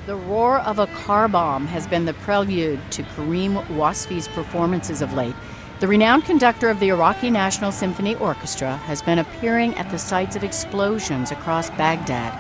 The roar of a car bomb has been the prelude to Karim Wasfi's performances of late. The renowned conductor of the Iraqi National Symphony Orchestra has been appearing at the sites of explosions across Baghdad.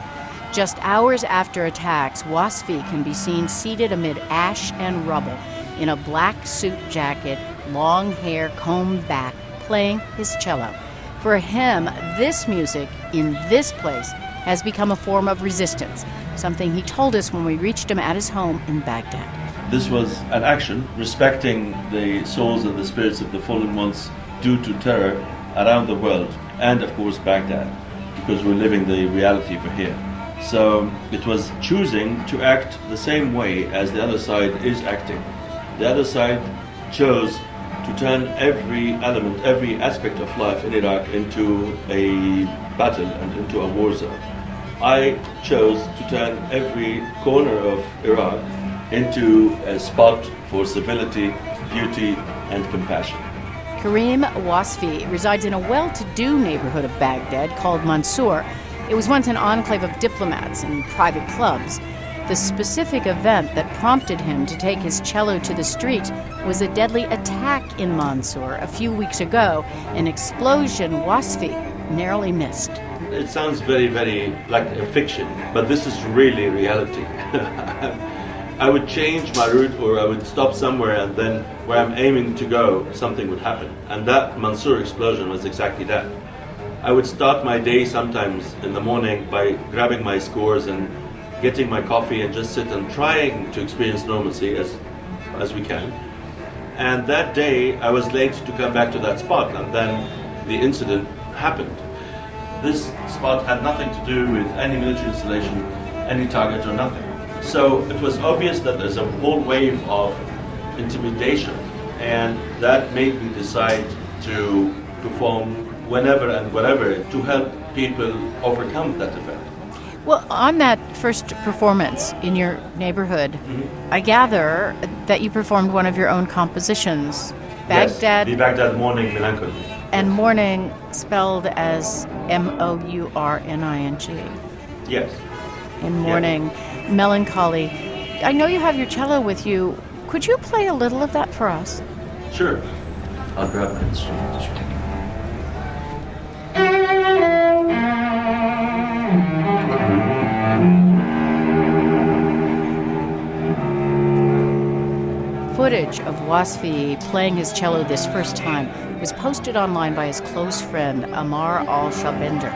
Just hours after attacks, Wasfi can be seen seated amid ash and rubble in a black suit jacket, long hair combed back, playing his cello. For him, this music in this place has become a form of resistance, something he told us when we reached him at his home in Baghdad. This was an action respecting the souls and the spirits of the fallen ones due to terror around the world, and of course Baghdad, because we're living the reality for here. So it was choosing to act the same way as the other side is acting. The other side chose to turn every element, every aspect of life in Iraq into a battle and into a war zone. I chose to turn every corner of Iraq into a spot for civility, beauty, and compassion. Karim Wasfi resides in a well-to-do neighborhood of Baghdad called Monsour. It was once an enclave of diplomats and private clubs. The specific event that prompted him to take his cello to the street was a deadly attack in Monsour a few weeks ago, an explosion Wasfi narrowly missed. It sounds very, very like a fiction, but this is really reality. I would change my route, or I would stop somewhere, and then where I'm aiming to go, something would happen. And that Monsour explosion was exactly that. I would start my day sometimes in the morning by grabbing my scores and getting my coffee and just sit and trying to experience normalcy as we can. And that day I was late to come back to that spot, and then the incident happened. This spot had nothing to do with any military installation, any target or nothing. So it was obvious that there's a whole wave of intimidation, and that made me decide to perform whenever and wherever to help people overcome that event. Well, on that first performance in your neighborhood, I gather that you performed one of your own compositions, Baghdad. Yes, the Baghdad Morning Melancholy. And morning spelled as M-O-U-R-N-I-N-G. Yes. In morning, melancholy. I know you have your cello with you. Could you play a little of that for us? Sure. I'll grab my instrument. Footage of Wasfi playing his cello this first time was posted online by his close friend Amar al-Shabender.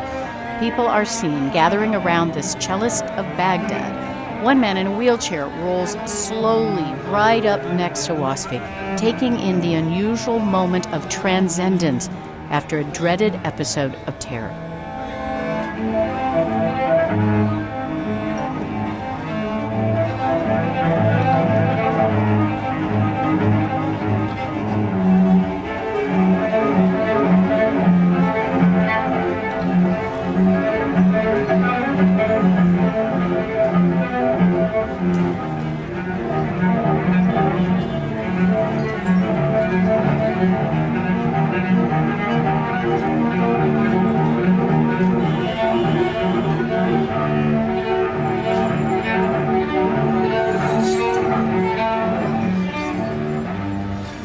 People are seen gathering around this cellist of Baghdad. One man in a wheelchair rolls slowly right up next to Wasfi, taking in the unusual moment of transcendence after a dreaded episode of terror.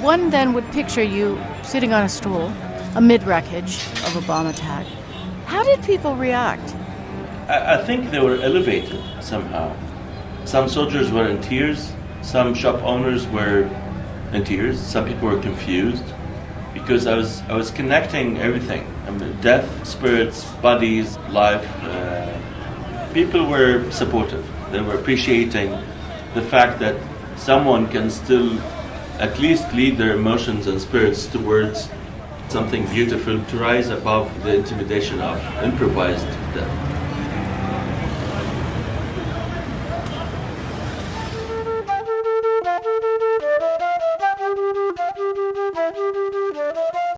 One then would picture you sitting on a stool amid wreckage of a bomb attack. How did people react? I think they were elevated somehow. Some soldiers were in tears, some shop owners were in tears, some people were confused, because I was connecting everything. I mean, death, spirits, bodies, life. People were supportive. They were appreciating the fact that someone can still at least lead their emotions and spirits towards something beautiful, to rise above the intimidation of improvised death.